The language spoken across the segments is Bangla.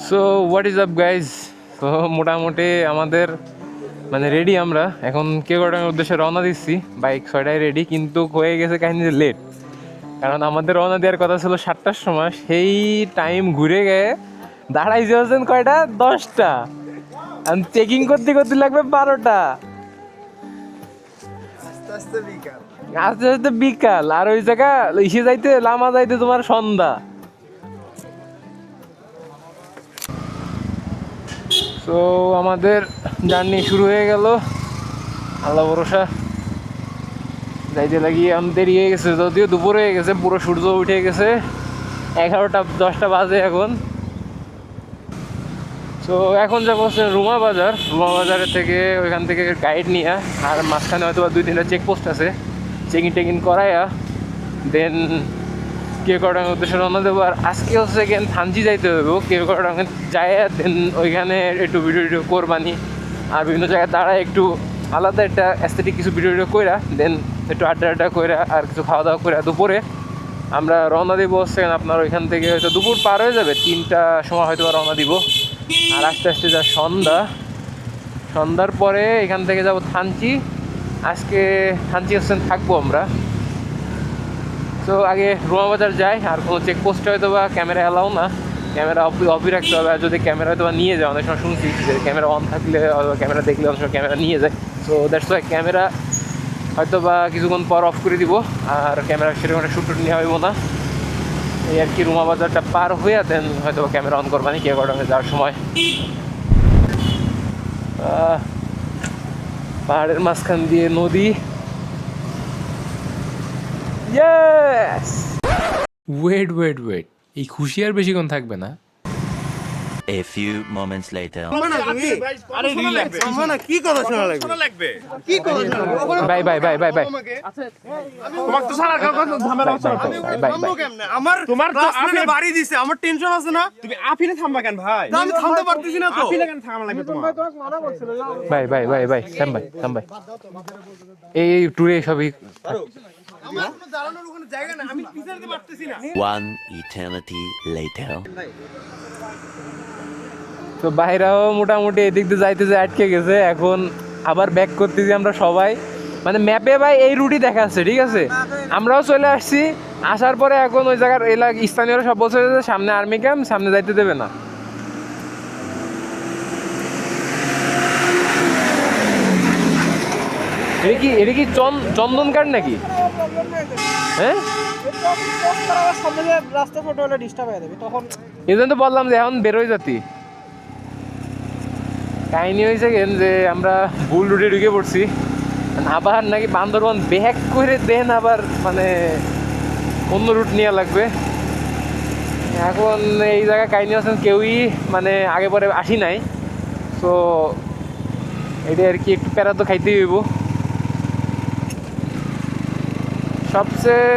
So what is up guys. তো মোটামুটি আমাদের মানে রেডি, আমরা এখন কেওড়াঙ্গার উদ্দেশ্যে রওনা দিচ্ছি। বাইক 6টায় রেডি, কিন্তু হয়ে গেছে কাহিনী লেট। কারণ আমাদের রওনা দেওয়ার কথা ছিল 7টার সময়, সেই টাইম ঘুরে গিয়ে দাঁড়াইছে হচ্ছেন কয়টা, 10টা। আর চেকিং করতে করতে লাগবে 12টা, আস্তে আস্তে বিকাল। আর ওই জায়গা ইসে যাইতে, লামা যাইতে তোমার সন্ধ্যা। তো আমাদের জার্নি শুরু হয়ে গেল, আল্লাহ ভরসা। যাইতে লাগি আমি দেরি হয়ে গেছে, যদিও দুপুর হয়ে গেছে, পুরো সূর্য উঠে গেছে। 11টা 10টা বাজে এখন। তো এখন যাবো হচ্ছে রুমা বাজার। রুমা বাজারের থেকে ওইখান থেকে গাইড নিয়ে, আর মাঝখানে হয়তো 2-3টা চেকপোস্ট আছে, চেকিং টেকিং করাইয়া দেন কেওড়াঙ্গার উদ্দেশ্যে রওনা দেবো। আর আজকে হচ্ছে গেন থানচি যাইতে হবে, কেওড়াঙ্গা যায় দেন ওইখানে একটু ভিডিও টিডিও করবানি, আর বিভিন্ন জায়গায় দাঁড়ায় একটু আলাদা একটা অ্যাস্থেটিক কিছু ভিডিও টিডিও কইরা দেন একটু আড্ডা কইরা আর কিছু খাওয়া দাওয়া করে দুপুরে আমরা রওনা দিব হচ্ছে আপনার ওইখান থেকে। হয়তো দুপুর পার হয়ে যাবে, 3টার সময় হয়তো রওনা দিব। আর আস্তে আস্তে যা সন্ধ্যার পরে এখান থেকে যাব থানচি। আজকে থানচি হচ্ছেন থাকবো আমরা। তো আগে রুমা বাজার যাই, আর কোনো চেকপোস্টে হয়তো বা ক্যামেরা অ্যালাউ না, ক্যামেরা অফই রাখতে হবে। আর যদি ক্যামেরা হয়তো বা নিয়ে যায়, অনেক সময় শুনছি যে ক্যামেরা অন থাকলে ক্যামেরা দেখলে অনেক সময় ক্যামেরা নিয়ে যায়। সো দ্যাটস ওয়াই ক্যামেরা হয়তো বা কিছুক্ষণ পর অফ করে দিব, আর ক্যামেরা সেরকম একটা শ্যুট নেওয়া হইব না। এই আর কি, রুমা বাজারটা পার হয়ে দেন হয়তো ক্যামেরা অন করবানি কেওড়াঙ্গা যাওয়ার সময়। পাহাড়ের মাঝখান দিয়ে নদী। ইয়েস। ওয়েট ওয়েট ওয়েট, এই খুশি আর বেশিক্ষণ থাকবে না। A few moments later. কি কথা শোনা লাগবে? কি কথা শোনা লাগবে? Bye bye bye bye bye. তোমার তো সারা কথা ঝামেলা হচ্ছে না। থামবো কেমনে? আমার তোমার তো আপনি বাড়ি দিছে, আমার টেনশন আছে না? তুমি আফিনে থামবা কেন ভাই? আমি থামতে পারতেছি না তো। আফিনে কেন থামা লাগবে তোমার? বাই বাই বাই বাই, থাম ভাই। এই ট্যুরে সবই আমার কোনো দাঁড়ানোর ওখানে জায়গা না, আমি পিছাতে পারতেছি না। One eternity later. তো বাইরেও মোটামুটি এদিক দিয়ে যাইতে যে আটকে গেছে। এখন আবার ব্যাক করতেছি আমরা সবাই, মানে ম্যাপে ভাই এই রুটই দেখাচ্ছে, ঠিক আছে। আমরাও চলে আসছি, আসার পরে এখন ওই জায়গার স্থানীয়রা সব বলছে যে সামনে আর্মি ক্যাম্প, সামনে যাইতে দেবে না। এটা কি চন্দন কাঠ নাকি? হ্যাঁ, এই জন্য তো বললাম যে এখন বেরোয় যাতি। কাহিনী হয়েছে কেন যে আমরা ভুল রুটে ঢুকে পড়ছি, আবার নাকি বান্দরবান ব্যাক করে দেন, আবার মানে অন্য রুট নেওয়া লাগবে। এখন এই জায়গায় কাহিনী আছেন কেউই মানে আগে পরে আসি নাই, তো এটা আর কি একটু প্যারা তো খাইতেই হইব। সবচেয়ে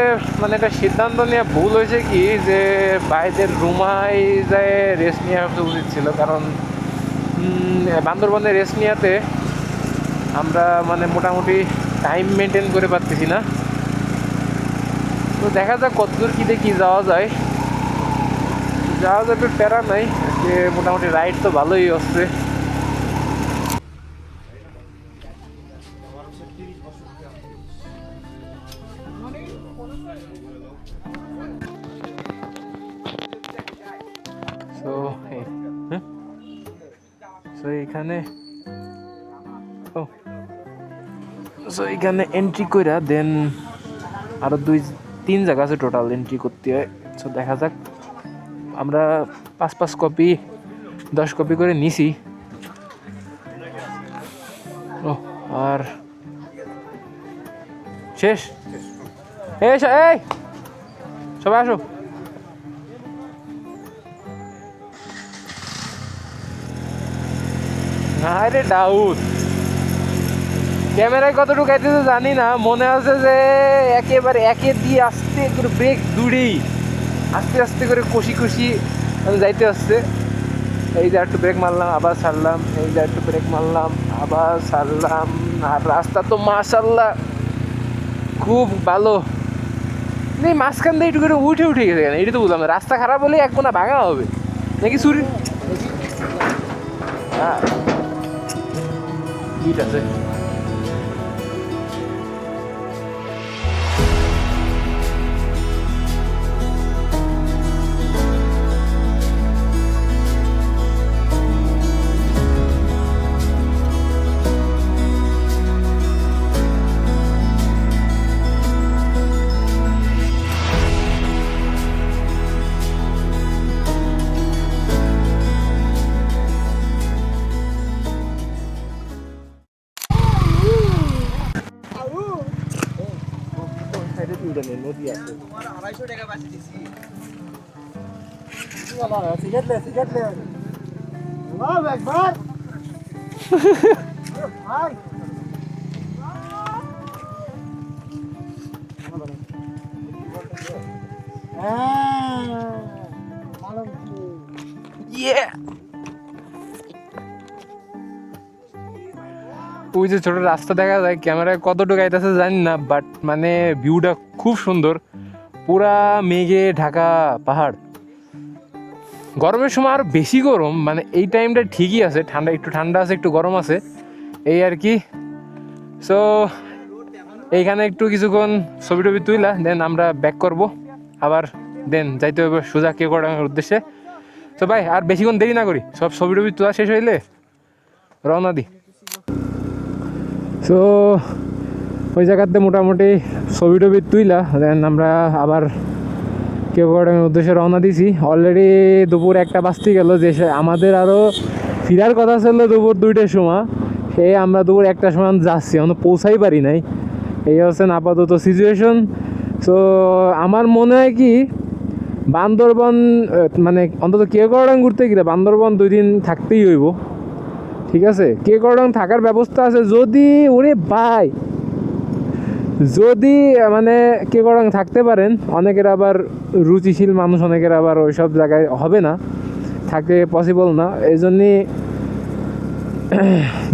মানে একটা সিদ্ধান্ত নেওয়া ভুল হয়েছে কি, যে বাইরের রুমায় যায় রেস্ট নেওয়া উচিত ছিল। কারণ বান্দরবনে রেস্ট নেওয়াতে আমরা মানে মোটামুটি টাইম মেনটেন করে পারতেছি না। তো দেখা যাক কতদূর কী দেখি যাওয়া যায় একটু প্যারা নাই, যে মোটামুটি রাইড তো ভালোই হচ্ছে। এখানে এন্ট্রি কইরা দেন আরো 2-3 জায়গা আছে টোটাল এন্ট্রি করতে হয়। সো দেখা যাক, আমরা 5 কপি 10 কপি করে নিছি। ও আর শেষ। এই সবাই আসো। আরে ডাউট ক্যামেরায় কতটুকু আইতেছে জানি না, মনে আছে যে একেবারে একে দিয়ে আস্তে করে ব্রেক দূরেই আস্তে আস্তে করে কষি যাইতে আসছে। এই যে একটু ব্রেক মারলাম, আবার ছাড়লাম, এই যে একটু ব্রেক মারলাম, আবার ছাড়লাম। আর রাস্তা তো মাশাআল্লাহ খুব ভালো, এই মাঝখান দিয়ে একটু করে উঠে গেছে কেন এটা তো বুঝলাম না। রাস্তা খারাপ হলে এক কোনা ভাঙা হবে, নাকি চুরি ইট আছে নদী আছে ওই যে ছোট রাস্তা দেখা যায় ক্যামেরায় কতটুকু আইতেছে জানি না, বাট মানে ভিউটা খুব সুন্দর, পুরা মেঘে ঢাকা পাহাড়। গরমের সময় আরো বেশি গরম, মানে এই টাইমটা ঠিকই আছে, ঠান্ডা একটু ঠান্ডা আছে, একটু গরম আছে, এই আর কি। সো এইখানে একটু কিছুক্ষণ ছবি টবি তুইলা দেন আমরা ব্যাক করব, আবার দেন যাইতে হবে সোজা কেওক্রাডাঙ্গার উদ্দেশ্যে। তো ভাই আর বেশিক্ষণ দেরি না করি, সব ছবি টবি তোলা শেষ হইলে রওনা দি। সো ওই জায়গাতে মোটামুটি ছবি টবি তুইলা দেন আমরা আবার কেওক্রাডাঙ্গার উদ্দেশ্যে রওনা দিছি। অলরেডি দুপুর 1টা বাজতে গেল, যে আমাদের আরও ফিরার কথা ছিল দুপুর 2টার সময়, সেই আমরা দুপুর 1টার সময় যাচ্ছি, আমরা পৌঁছাই পারি নাই। এই হচ্ছে আপাতত সিচুয়েশন। সো আমার মনে হয় কি বান্দরবন মানে অন্তত কেওক্রাডাঙ্গা ঘুরতে গেলে বান্দরবন 2 দিন থাকতেই হইব, ঠিক আছে? কেওক্রাডাঙ্গা থাকার ব্যবস্থা আছে যদি, ওরে ভাই যদি মানে কেওক্রাডাঙ্গা থাকতে পারেন, অনেকের আবার রুচিশীল মানুষ, অনেকের আবার ওই সব জায়গায় হবে না, থাকতে পসিবল না। এই জন্যে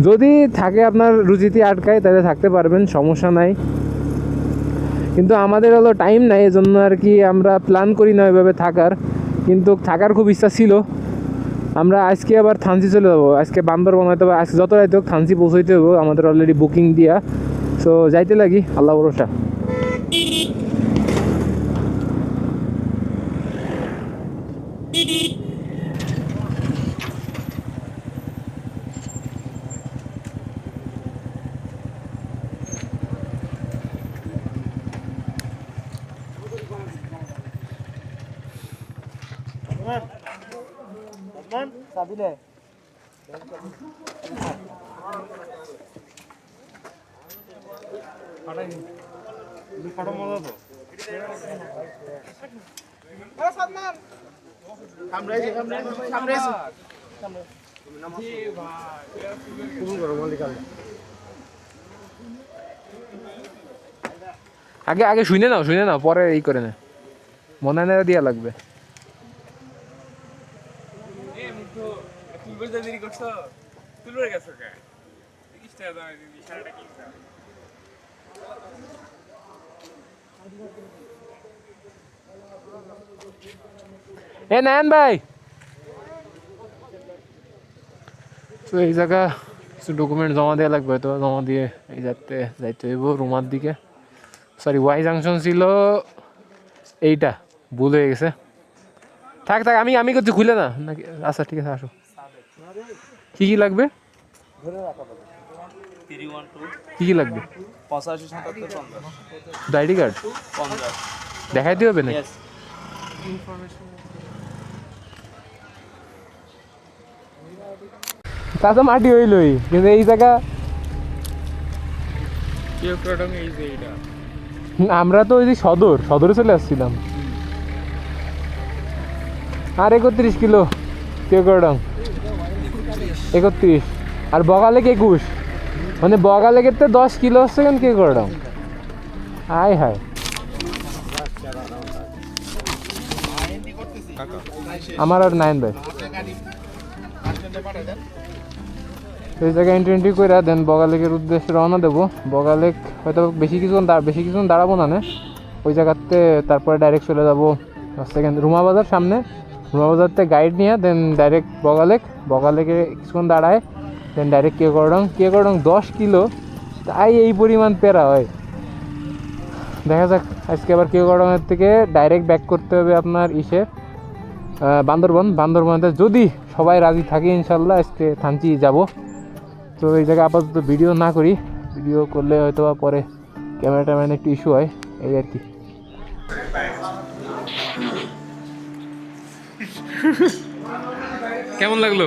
যদি থাকে আপনার রুচিতে আটকায় তাহলে থাকতে পারবেন, সমস্যা নাই। কিন্তু আমাদের হলো টাইম নাই, এই জন্য আর কি আমরা প্ল্যান করি না ওইভাবে থাকার, কিন্তু থাকার খুব ইচ্ছা ছিল। আমরা আজকে আবার থানচি চলে যাবো, আজকে বান্দরবন হয়তো আজকে যত রাইতে হোক থানচি পৌঁছাইতে হবো, আমাদের অলরেডি বুকিং দিয়া। সো যাইতে লাগি, আল্লাহ ভরসা। আগে আগে শুনে নাও, পরে এই করে না, মনে না দিয়া লাগবে। এ নায়ন ভাই, তো এই জায়গা কিছু ডকুমেন্ট জমা দেওয়া লাগবে, তো জমা দিয়ে এই যাইতে হইব রুমার দিকে। সরি, ওয়াই জাংশন ছিল এইটা, ভুল হয়ে গেছে। থাক আমি করছি, খুলে না নাকি? আচ্ছা ঠিক আছে, আসো। কি কি লাগবে? কি লাগবে? 85 আইডি কার্ড দেখাইতে হবে না? তা তো মাটি হইলই, কিন্তু এই জায়গা আমরা তো ওই যে সদরে চলে আসছিলাম। আর 31 কিলো কেওক্রাডাঙ্গা, 31, আর বগালেক 21, মানে বগালেকের তো 10 কিলো হচ্ছে কেন কেওক্রাডাঙ্গা। হায় হায়, আমার আর নাইন ভাই এই জায়গায় এন্ট্রি করে দেন বগালেকের উদ্দেশ্যে রওনা দেবো। বগালেক হয়তো বেশি কিছুক্ষণ দাঁড়াবো না, ওই জায়গাতে তারপরে ডাইরেক্ট চলে যাবো সেকেন্ড রুমা বাজার সামনে, রুমা বাজার থেকে গাইড নিয়ে দেন ডাইরেক্ট বগালেকে কিছুক্ষণ দাঁড়ায়, দেন ডাইরেক্ট কেওক্রাডং 10 কিলো, তাই এই পরিমাণ পেরা হয়। দেখা যাক আজকে আবার কেওক্রাডংয়ের থেকে ডাইরেক্ট ব্যাক করতে হবে আপনার বান্দরবনতে, যদি সবাই রাজি থাকে ইনশাল্লাহ আজকে থানচি যাব। তো এই জায়গায় আপাতত ভিডিও না করি, ভিডিও করলে হয়তো বা পরে ক্যামেরাটা একটু ইস্যু হয়, এই আর কি। কেমন লাগলো?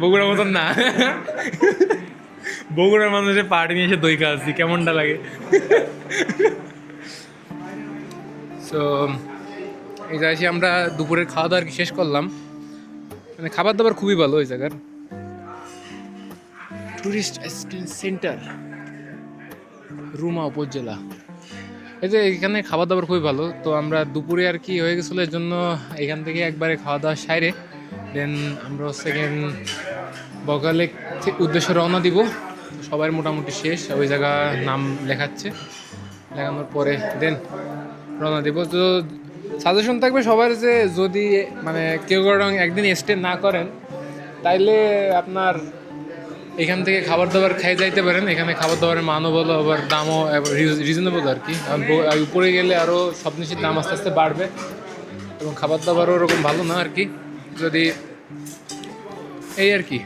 বগুড়ার মতন না বগুড়ার মানুষের পার্টি নিয়ে এসে দই খাচ্ছি, কেমনটা লাগে? সো এই জায়গায় এসে আমরা দুপুরের খাওয়া দাওয়া আর কি শেষ করলাম। মানে খাবার দাবার খুবই ভালো ওই জায়গার। টুরিস্ট সেন্টার রুমা উপজেলা, এই যে এখানে খাবার দাবার খুবই ভালো। তো আমরা দুপুরে আর কি হয়ে গেছিলো, এর জন্য এখান থেকে একবারে খাওয়া দাওয়া সাইরে দেন আমরা সেকেন্ড বগালেক উদ্দেশ্যে রওনা দিব। সবাই মোটামুটি শেষ, ওই জায়গা নাম লেখানোর পরে দেন রওনা দিব। তো সাজেশন থাকবে সবার যে যদি মানে কেওক্রাডং একদিন স্টে না করেন তাইলে আপনার এখান থেকে খাবার দাবার খেয়ে যাইতে পারেন। এখানে খাবার দাবারের মানও ভালো, আবার দামও রিজনেবল আর কি। উপরে গেলে আরও সব জিনিসের দাম আস্তে আস্তে বাড়বে এবং খাবার দাবারও ওরকম ভালো না আর কি, যদি এই আর কি।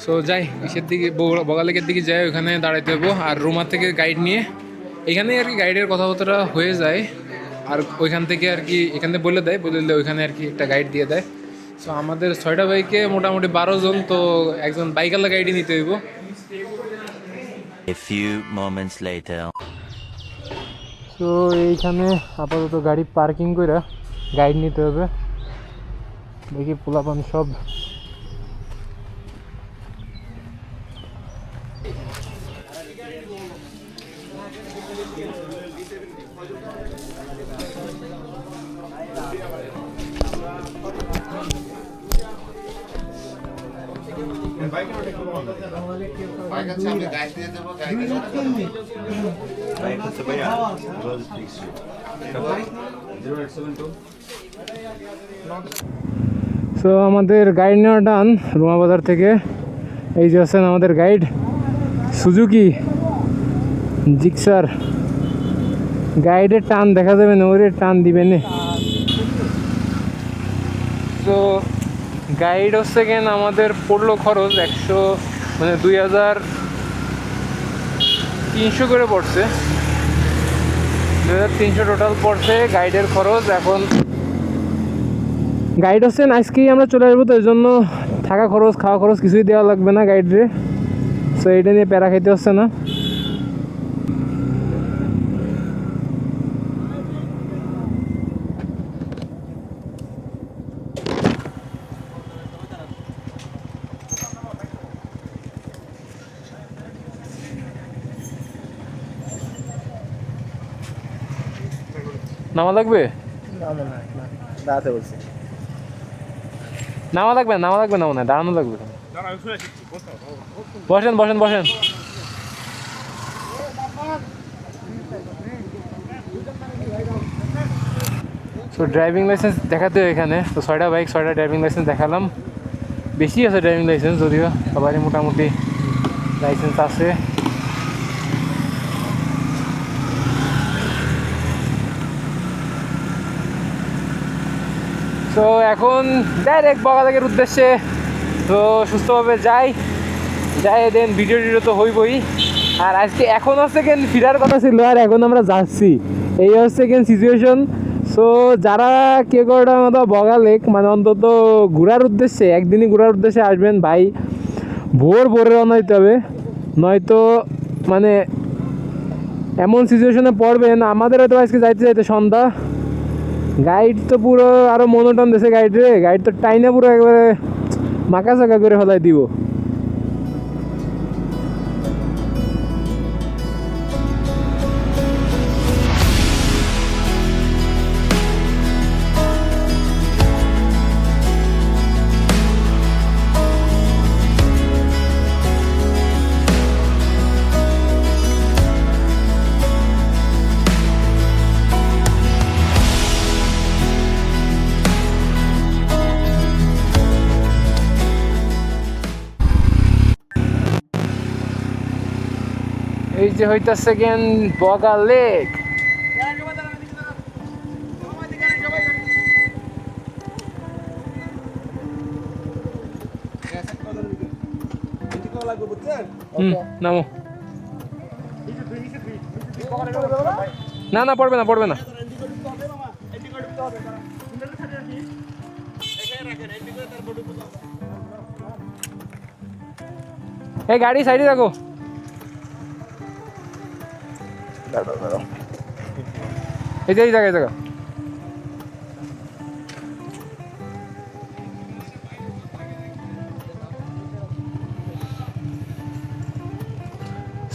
সো যাই ইসের দিকে, বগালেকের দিকে যাই, ওখানে দাঁড়াইতে হবো। আর রুমা থেকে গাইড নিয়ে এখানে আর কি গাইডের কথাবার্তা হয়ে যায়, আর ওইখান থেকে আর কি এখান থেকে বলে দিলে ওইখানে আর কি একটা গাইড দিয়ে দেয়। সো আমাদের 6টা বাইকে মোটামুটি 12 জন, তো একজন বাইকালা গাইডই নিতে হইব। A few moments later. তো এইখানে আপাতত গাড়ি পার্কিং করে গাইড নিতে হবে। দেখি পোলাপান সব সো আমাদের গাইড নেওয়া ডান রুমা বাজার থেকে। এই যে আছেন আমাদের গাইড সুজুকি জিক্সার। গাইডের টান দেখা যাবে না, ওরে টান দিবেন। তো গাইড হচ্ছে কেন আমাদের পড়লো খরচ 2300 করে পড়ছে, 2300 টোটাল পড়ছে গাইডের খরচ। এখন গাইড হচ্ছেন আজকেই আমরা চলে আসবো, তো এই জন্য থাকা খরচ খাওয়া খরচ কিছুই দেওয়া লাগবে না গাইডরে। সো এইটা নিয়ে প্যারা খাইতে হচ্ছে না। নামা লাগবে? নামা লাগবে না মনে হয়, দাঁড়ানো লাগবে। বসেন। সো ড্রাইভিং লাইসেন্স দেখাতে হয় এখানে। তো 6টা বাইক 6টা ড্রাইভিং লাইসেন্স দেখালাম। বেশি আছে ড্রাইভিং লাইসেন্স, যদিও সবারই মোটামুটি লাইসেন্স আছে। তো এখন ডাইরেক্ট বগালেকের উদ্দেশ্যে তো সুস্থভাবে যাই দেন ভিডিও তো হইবই। আর আজকে এখন হচ্ছে কেন ফিরার কথা ছিল, আর এখন আমরা যাচ্ছি, এই হচ্ছে কেন সিচুয়েশন। সো যারা কেওক্রাডং অথবা বগালেক মানে অন্তত ঘোরার উদ্দেশ্যে একদিনই ঘোরার উদ্দেশ্যে আসবেন ভাই, ভোরে রওনা দিতে হবে, নয়তো মানে এমন সিচুয়েশনে পড়বেন। আমাদের হয়তো আজকে যাইতে সন্ধ্যা। গাইড তো পুরো আরও মনোটন দিয়েছে গাইড তো টাইনা পুরো একবারে মাকা চাকা করে ফেলাই দিব। এই যে হইতাছে কেন বগা লেক। নামো। না না পড়বে না পড়বে না। এই গাড়ি সাইডে রাখো। এই যে এই জায়গা এই জায়গা।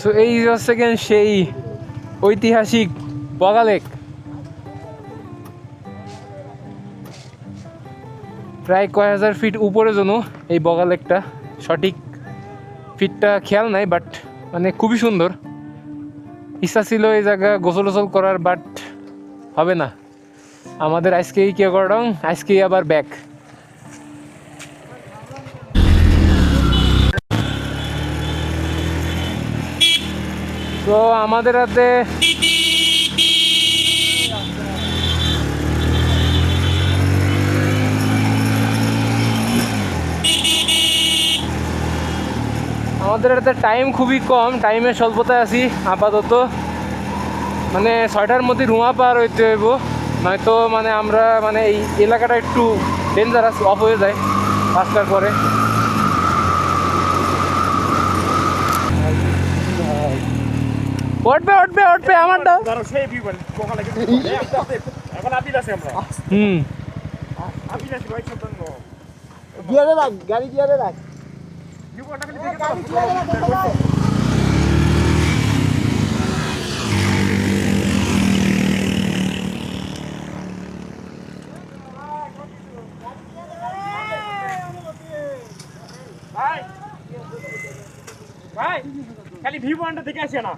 সো এই হচ্ছে কেন সেই ঐতিহাসিক বগা লেক। প্রায় কয় হাজার ফিট উপরে যেন এই বগা লেকটা, সঠিক ফিটটা খেয়াল নাই, বাট মানে খুবই সুন্দর। ইচ্ছা ছিল এই জায়গা গোসল টোসল করার, বাট হবে না। আমাদের আজকেই কে করং, আজকেই আবার ব্যাক। তো আমাদের হাতে টাইম খুবই কম, টাইমের স্বল্পতায় আছি আপাতত। মানে 6টার মধ্যে রুমা পার হইতে হইব, নয়তো মানে আমরা মানে এই এলাকাটা একটু ডেঞ্জারাস, অফ হয়ে যায় 5টার পরে। উঠবে উঠবে উঠবে আমারটা। গিয়ারে রাখ, গাড়ি গিয়ারে রাখ। খালি ভিউ পয়েন্টটা দেখে আসে না।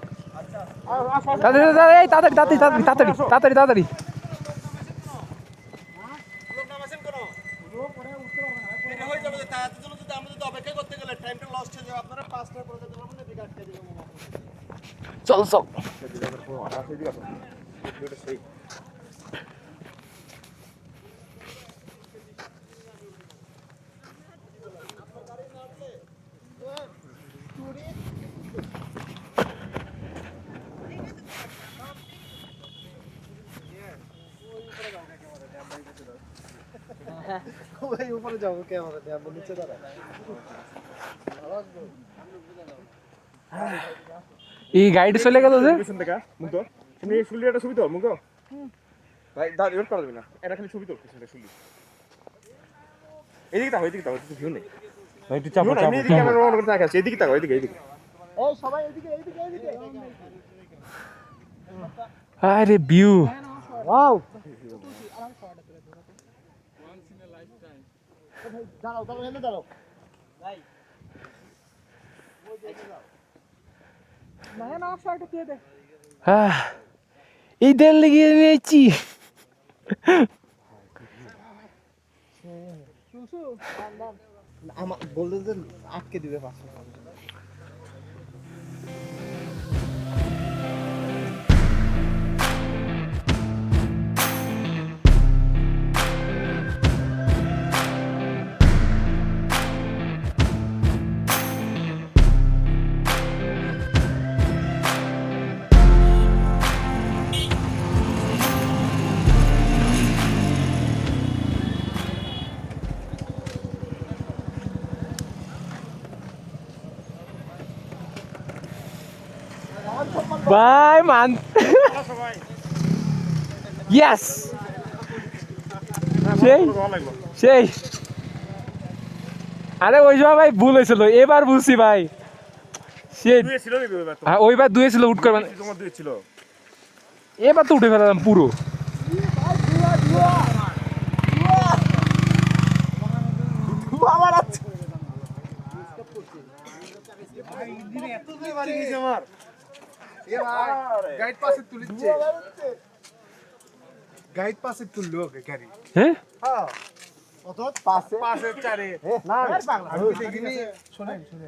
তাড়াতাড়ি তাড়াতাড়ি তাড়াতাড়ি তাড়াতাড়ি তাড়াতাড়ি তাড়াতাড়ি। চল চল। উপরে যাবো ক্যামেরা, নিচে দাঁড়া। এই গাইড চলে গেল যে। তুমি এই শুলি একটা ছবি তো মুখ ভাই দাঁড় ইউজ করা যাবে না, এটা খালি ছবি তো পিছনে শুলি। এদিকে তাকাও, এদিকে তাকাও, কিছু ভিউ নেই ভাই, একটু চাপো চাপো। এদিকে ক্যামেরা অন করে তাকাও, এদিকে তাকাও, এদিকে এদিকে। এই সবাই এদিকে এদিকে এদিকে। আরে ভিউ ওয়াও, দাঁড়াও দাঁড়াও, এনে দাঁড়াও ভাই। না না শর্ট দিয়ে দে। এই দেন লেগে নিয়েছি। আমার বললে যে আটকে দিবে পাশে। ভাই মান ইয়েস সেই সেই। আরে ওই সময় ভাই ভুল হয়েছিল, এবার বুঝছি ভাই। ওইবার দুয়েছিল উঠ করবেন, এবার তো উঠে ফেলাম পুরো। গাইড পাশে তুললো গাড়ি। হ্যাঁ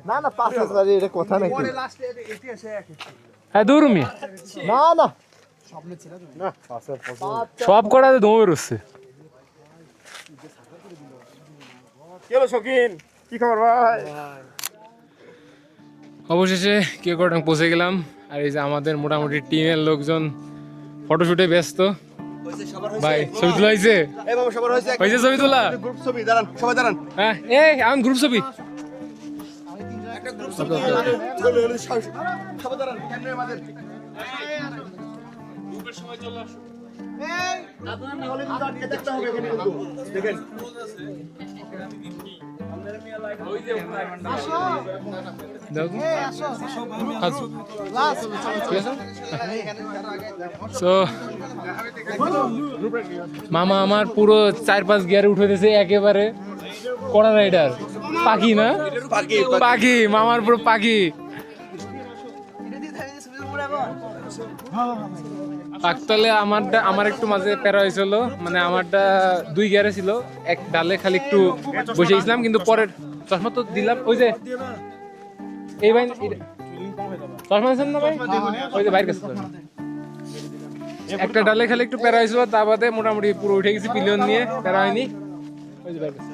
না না পাশে এটা কথা নাকি। হ্যাঁ দৌড়মি না না সব কটাতে দমে বেরোচ্ছে। কি হলো শৌখিন, কি খবর ভাই? অবশেষে কিওকোডং পৌঁছে গেলাম। আর এই যে আমাদের মোটামুটি টিমের লোকজন ফটোশুটে ব্যস্ত। ভাই ছবি তোলা হয়েছে? এই বাবা সবার হয়েছে হয়েছে ছবি তোলা? গ্রুপ ছবি, দাঁড়ান সবাই দাঁড়ান। হ্যাঁ এই আমি গ্রুপ ছবি। একটা গ্রুপ ছবি চলে হলো সবাই দাঁড়ান ক্যামেরার মাঝে। আপনারা না হলে কিন্তু আটকে দেখতে হবে এখানে কিন্তু। দেখেন So, মামা আমার পুরো 4-5 গিয়ারে উঠে দিয়েছে একেবারে কড়া রাইডার। পাখি না পাখি, মামার পুরো পাখি। পাকতলে আমার একটু মাঝে প্যারা হয়েছিল, মানে আমারটা 2 গিয়ারে ছিল, এক ডালে খালি একটু বসে গেছিলাম, কিন্তু পরের চশমা তো দিলাম। ওই যে এই ভাই চশমা দিচ্ছেন না ভাই, ওই যে বাইরের কাছে একটা ডালে খালি একটু প্যারা হয়েছিল, তা বাদে মোটামুটি পুরো উঠে গেছি পিলিয়ন নিয়ে, প্যারা হয়নি। ওই যে বাইরের কাছে